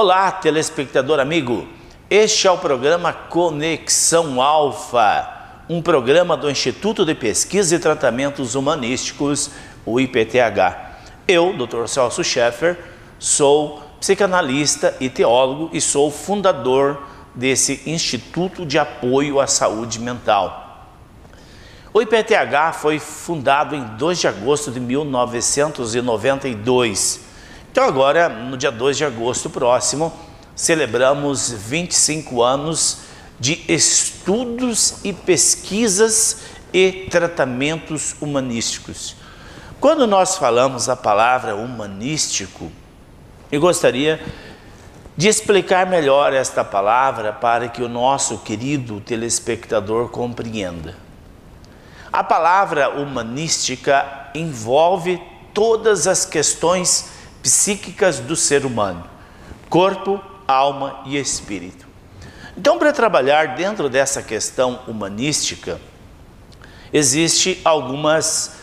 Olá, telespectador amigo. Este é o programa Conexão Alfa, um programa do Instituto de Pesquisa e Tratamentos Humanísticos, o IPTH. Eu, Dr. Celso Scheffer, sou psicanalista e teólogo e sou fundador desse Instituto de Apoio à Saúde Mental. O IPTH foi fundado em 2 de agosto de 1992. Então agora, no dia 2 de agosto próximo, celebramos 25 anos de estudos e pesquisas e tratamentos humanísticos. Quando nós falamos a palavra humanístico, eu gostaria de explicar melhor esta palavra para que o nosso querido telespectador compreenda. A palavra humanística envolve todas as questões psíquicas do ser humano, corpo, alma e espírito. Então, para trabalhar dentro dessa questão humanística, existem algumas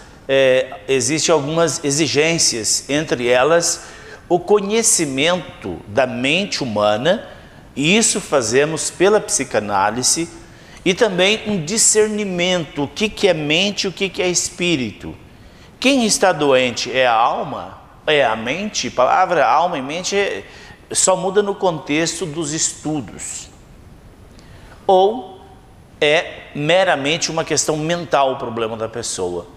exigências, entre elas o conhecimento da mente humana, e isso fazemos pela psicanálise, e também um discernimento, o que é mente e o que é espírito. Quem está doente é a alma? É a mente? A palavra alma e mente só muda no contexto dos estudos. Ou é meramente uma questão mental o problema da pessoa.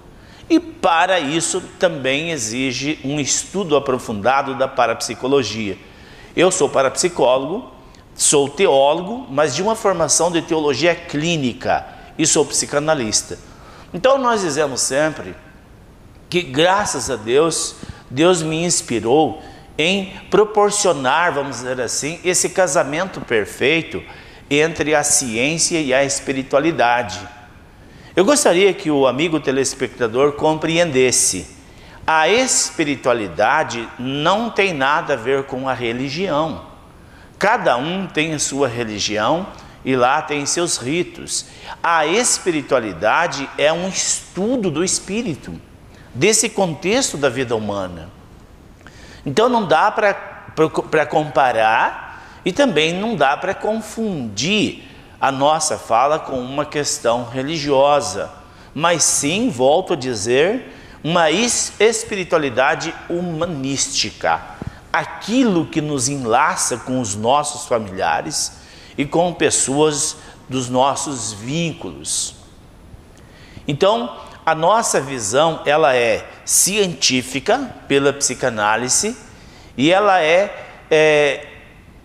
E para isso também exige um estudo aprofundado da parapsicologia. Eu sou parapsicólogo, sou teólogo, mas de uma formação de teologia clínica e sou psicanalista. Então nós dizemos sempre que, graças a Deus, Deus me inspirou em proporcionar, vamos dizer assim, esse casamento perfeito entre a ciência e a espiritualidade. Eu gostaria que o amigo telespectador compreendesse: a espiritualidade não tem nada a ver com a religião. Cada um tem a sua religião e lá tem seus ritos. A espiritualidade é um estudo do espírito, desse contexto da vida humana. Então não dá para comparar e também não dá para confundir a nossa fala com uma questão religiosa, mas sim, volto a dizer, uma espiritualidade humanística, aquilo que nos enlaça com os nossos familiares e com pessoas dos nossos vínculos. Então, a nossa visão, ela é científica pela psicanálise e ela é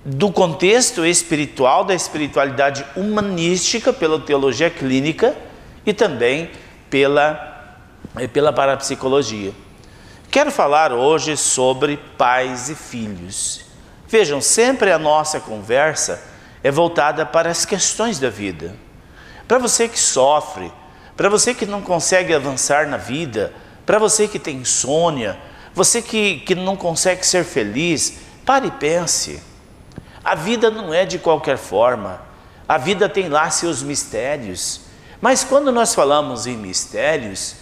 do contexto espiritual, da espiritualidade humanística pela teologia clínica e também pela parapsicologia. Quero falar hoje sobre pais e filhos. Vejam, sempre a nossa conversa é voltada para as questões da vida. Para você que sofre, para você que não consegue avançar na vida, para você que tem insônia, você que não consegue ser feliz, pare e pense. A vida não é de qualquer forma, a vida tem lá seus mistérios. Mas quando nós falamos em mistérios,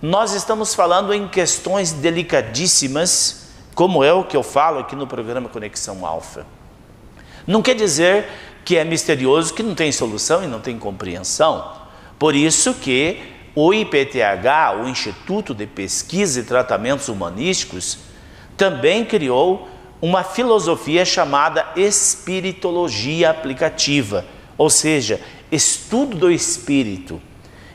nós estamos falando em questões delicadíssimas, como é o que eu falo aqui no programa Conexão Alfa. Não quer dizer que é misterioso, que não tem solução e não tem compreensão. Por isso que o IPTH, o Instituto de Pesquisa e Tratamentos Humanísticos, também criou uma filosofia chamada espiritologia aplicativa, ou seja, estudo do espírito.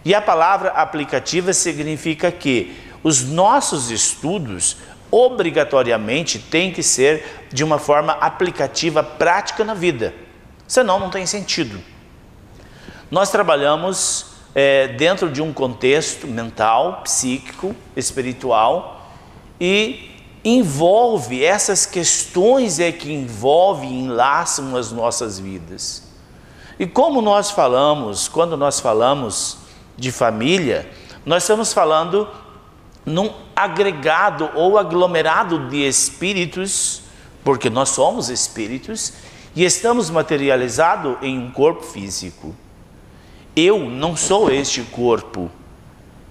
E a palavra aplicativa significa que os nossos estudos obrigatoriamente têm que ser de uma forma aplicativa, prática na vida, senão não tem sentido. Nós trabalhamos dentro de um contexto mental, psíquico, espiritual, e envolve essas questões que envolvem e enlaçam as nossas vidas. E como nós falamos, quando nós falamos de família, nós estamos falando num agregado ou aglomerado de espíritos, porque nós somos espíritos e estamos materializados em um corpo físico. Eu não sou este corpo,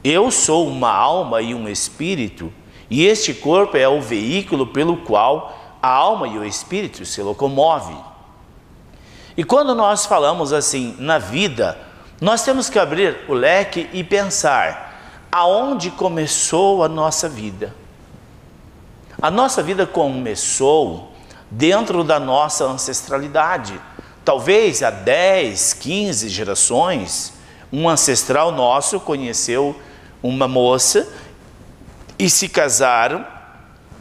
eu sou uma alma e um espírito, e este corpo é o veículo pelo qual a alma e o espírito se locomove. E quando nós falamos assim na vida, nós temos que abrir o leque e pensar aonde começou a nossa vida. A nossa vida começou dentro da nossa ancestralidade. Talvez há 10, 15 gerações, um ancestral nosso conheceu uma moça e se casaram,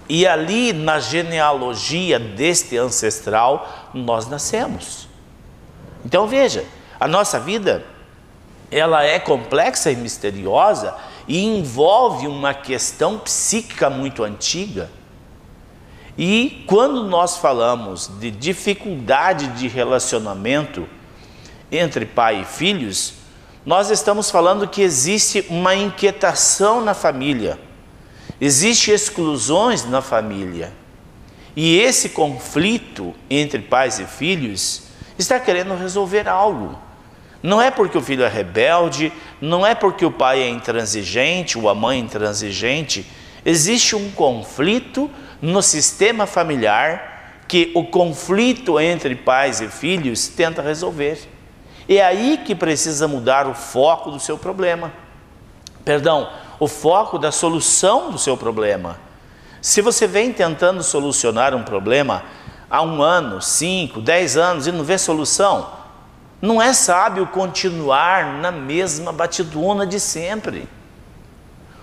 e ali na genealogia deste ancestral nós nascemos. Então veja, a nossa vida, ela é complexa e misteriosa e envolve uma questão psíquica muito antiga. E quando nós falamos de dificuldade de relacionamento entre pai e filhos, nós estamos falando que existe uma inquietação na família, existem exclusões na família. E esse conflito entre pais e filhos está querendo resolver algo. Não é porque o filho é rebelde, não é porque o pai é intransigente ou a mãe é intransigente. Existe um conflito no sistema familiar que o conflito entre pais e filhos tenta resolver. É aí que precisa mudar o foco do seu problema. O foco da solução do seu problema. Se você vem tentando solucionar um problema há 1 ano, 5, 10 anos e não vê solução, não é sábio continuar na mesma batidona de sempre.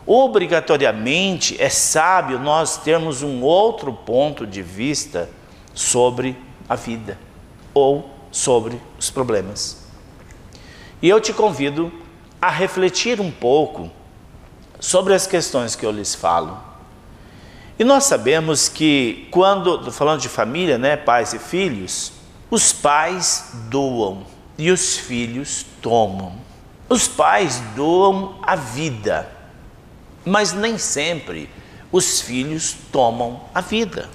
Obrigatoriamente é sábio nós termos um outro ponto de vista sobre a vida ou sobre os problemas. E eu te convido a refletir um pouco sobre as questões que eu lhes falo. E nós sabemos que quando, falando de família, né, pais e filhos, os pais doam e os filhos tomam. Os pais doam a vida, mas nem sempre os filhos tomam a vida.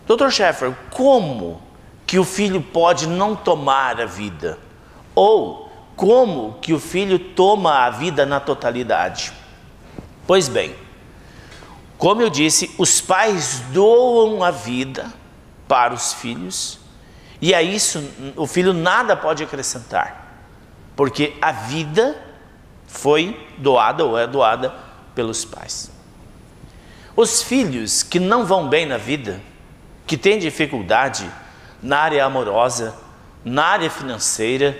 Dr. Sheffer, como que o filho pode não tomar a vida? Ou como que o filho toma a vida na totalidade? Pois bem, como eu disse, os pais doam a vida para os filhos, e a isso o filho nada pode acrescentar, porque a vida foi doada ou é doada pelos pais. Os filhos que não vão bem na vida, que têm dificuldade na área amorosa, na área financeira,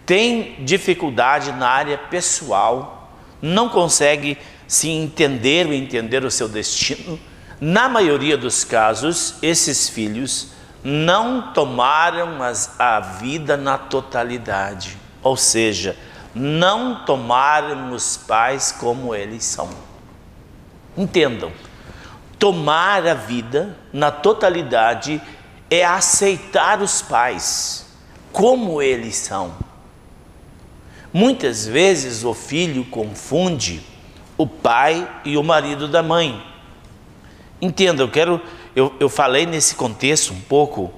têm dificuldade na área pessoal, não conseguem se entender ou entender o seu destino, na maioria dos casos, esses filhos não tomaram a vida na totalidade, ou seja, não tomaram os pais como eles são. Entendam, tomar a vida na totalidade é aceitar os pais como eles são. Muitas vezes o filho confunde o pai e o marido da mãe. Entenda, eu falei nesse contexto um pouco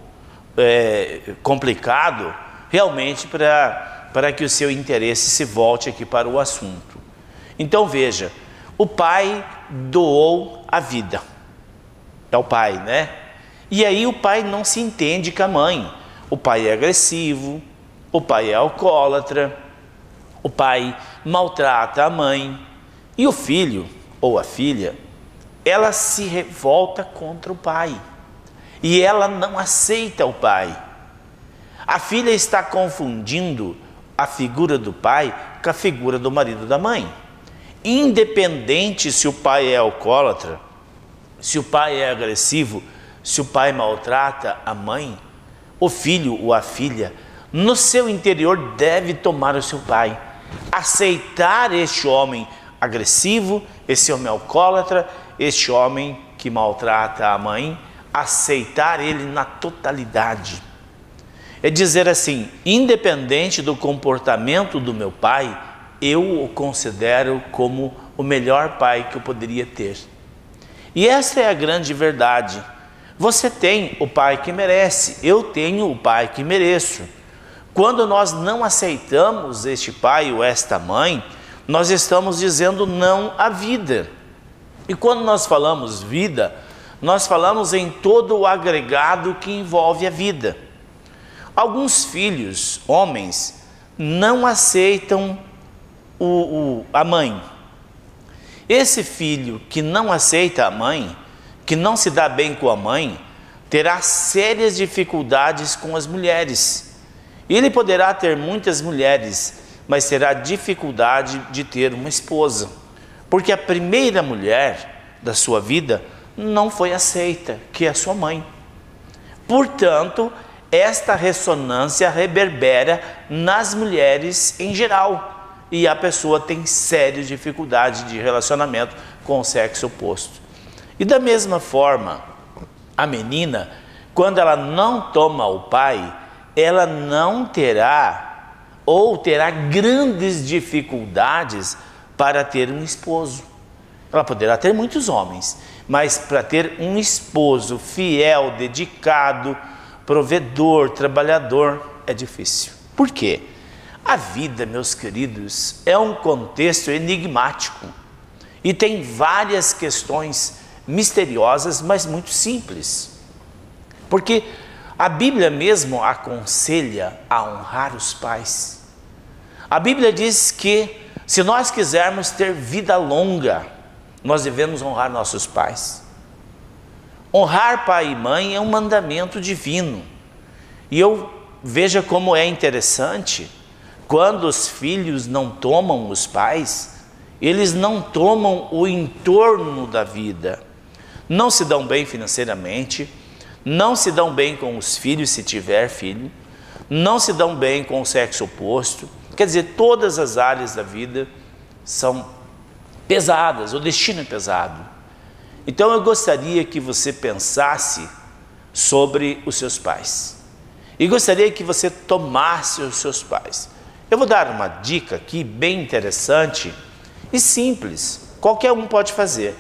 complicado, realmente para que o seu interesse se volte aqui para o assunto. Então veja, o pai doou a vida, é o pai, né? E aí o pai não se entende com a mãe. O pai é agressivo, o pai é alcoólatra, o pai maltrata a mãe, e o filho ou a filha, ela se revolta contra o pai, e ela não aceita o pai. A filha está confundindo a figura do pai com a figura do marido da mãe. Independente se o pai é alcoólatra, se o pai é agressivo, se o pai maltrata a mãe, o filho ou a filha, no seu interior deve tomar o seu pai, aceitar este homem agressivo, esse homem alcoólatra, este homem que maltrata a mãe, aceitar ele na totalidade. É dizer assim, independente do comportamento do meu pai, eu o considero como o melhor pai que eu poderia ter. E essa é a grande verdade. Você tem o pai que merece, eu tenho o pai que mereço. Quando nós não aceitamos este pai ou esta mãe, nós estamos dizendo não à vida. E quando nós falamos vida, nós falamos em todo o agregado que envolve a vida. Alguns filhos, homens, não aceitam a mãe. Esse filho que não aceita a mãe, que não se dá bem com a mãe, terá sérias dificuldades com as mulheres. Ele poderá ter muitas mulheres, mas terá dificuldade de ter uma esposa, porque a primeira mulher da sua vida não foi aceita, que é a sua mãe. Portanto, esta ressonância reverbera nas mulheres em geral, e a pessoa tem séria dificuldade de relacionamento com o sexo oposto. E da mesma forma, a menina, quando ela não toma o pai, ela não terá ou terá grandes dificuldades para ter um esposo. Ela poderá ter muitos homens, mas para ter um esposo fiel, dedicado, provedor, trabalhador, é difícil. Por quê? A vida, meus queridos, é um contexto enigmático e tem várias questões misteriosas, mas muito simples. Porque a Bíblia mesmo aconselha a honrar os pais. A Bíblia diz que se nós quisermos ter vida longa, nós devemos honrar nossos pais. Honrar pai e mãe é um mandamento divino. E veja como é interessante, quando os filhos não tomam os pais, eles não tomam o entorno da vida. Não se dão bem financeiramente, não se dão bem com os filhos, se tiver filho, não se dão bem com o sexo oposto. Quer dizer, todas as áreas da vida são pesadas, o destino é pesado. Então eu gostaria que você pensasse sobre os seus pais. E gostaria que você tomasse os seus pais. Eu vou dar uma dica aqui bem interessante e simples. Qualquer um pode fazer.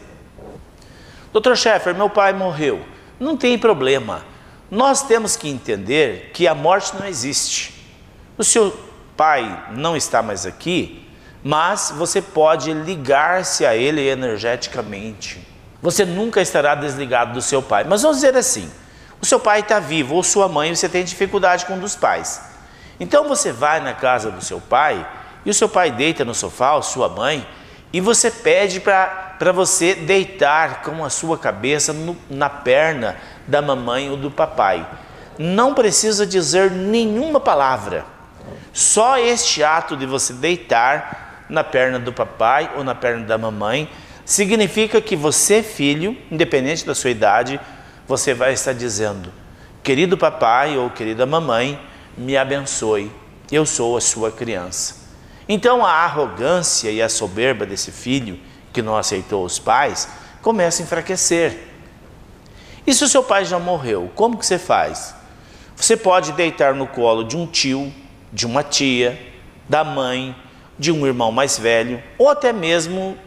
Dr. Scheffer, meu pai morreu. Não tem problema. Nós temos que entender que a morte não existe. O seu pai não está mais aqui, mas você pode ligar-se a ele energeticamente. Você nunca estará desligado do seu pai. Mas vamos dizer assim, o seu pai está vivo, ou sua mãe, você tem dificuldade com um dos pais. Então você vai na casa do seu pai, e o seu pai deita no sofá, ou sua mãe, e você pede para você deitar com a sua cabeça na perna da mamãe ou do papai. Não precisa dizer nenhuma palavra. Só este ato de você deitar na perna do papai ou na perna da mamãe significa que você, filho, independente da sua idade, você vai estar dizendo: querido papai ou querida mamãe, me abençoe, eu sou a sua criança. Então a arrogância e a soberba desse filho que não aceitou os pais começa a enfraquecer. E se o seu pai já morreu, como que você faz? Você pode deitar no colo de um tio, de uma tia, da mãe, de um irmão mais velho, ou até mesmo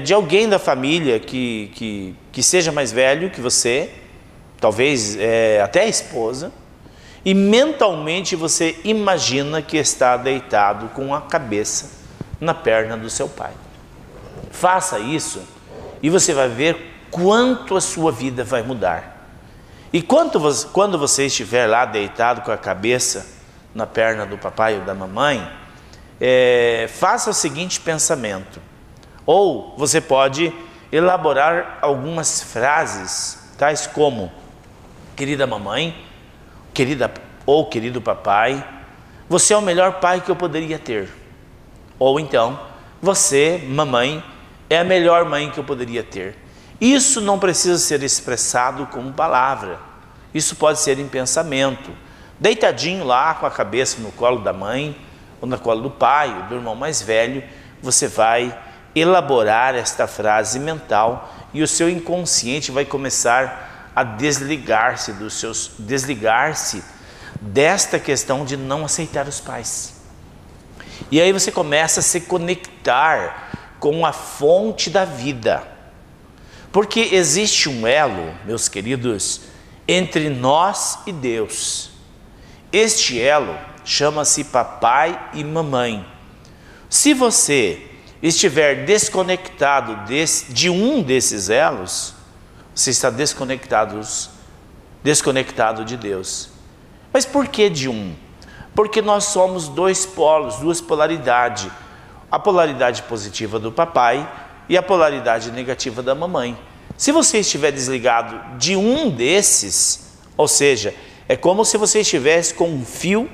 de alguém da família que seja mais velho que você, talvez até a esposa, e mentalmente você imagina que está deitado com a cabeça na perna do seu pai. Faça isso e você vai ver quanto a sua vida vai mudar. E quando você estiver lá deitado com a cabeça na perna do papai ou da mamãe, faça o seguinte pensamento. Ou você pode elaborar algumas frases, tais como: querida mamãe, querida ou querido papai, você é o melhor pai que eu poderia ter. Ou então, você, mamãe, é a melhor mãe que eu poderia ter. Isso não precisa ser expressado como palavra. Isso pode ser em pensamento. Deitadinho lá com a cabeça no colo da mãe, ou no colo do pai, ou do irmão mais velho, você vai elaborar esta frase mental e o seu inconsciente vai começar a desligar-se desta questão de não aceitar os pais. E aí você começa a se conectar com a fonte da vida. Porque existe um elo, meus queridos, entre nós e Deus. Este elo chama-se papai e mamãe. Se você estiver desconectado de um desses elos, você está desconectado de Deus. Mas por que de um? Porque nós somos dois polos, duas polaridades. A polaridade positiva do papai e a polaridade negativa da mamãe. Se você estiver desligado de um desses, ou seja, é como se você estivesse com um fio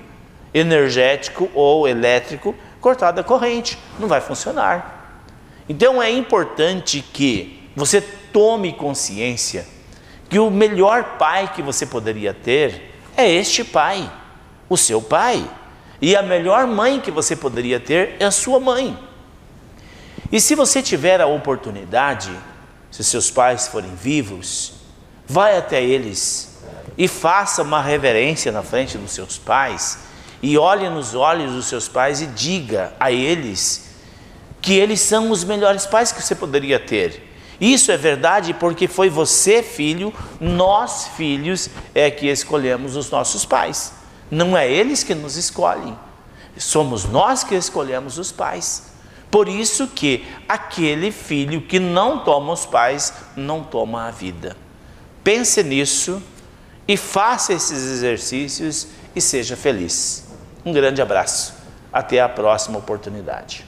energético ou elétrico cortado da corrente, não vai funcionar. Então é importante que você tome consciência que o melhor pai que você poderia ter é este pai, o seu pai. E a melhor mãe que você poderia ter é a sua mãe. E se você tiver a oportunidade, se seus pais forem vivos, vai até eles e faça uma reverência na frente dos seus pais e olhe nos olhos dos seus pais e diga a eles que eles são os melhores pais que você poderia ter. Isso é verdade porque foi você, filho, nós, filhos, é que escolhemos os nossos pais. Não é eles que nos escolhem, somos nós que escolhemos os pais. Por isso que aquele filho que não toma os pais, não toma a vida. Pense nisso e faça esses exercícios e seja feliz. Um grande abraço. Até a próxima oportunidade.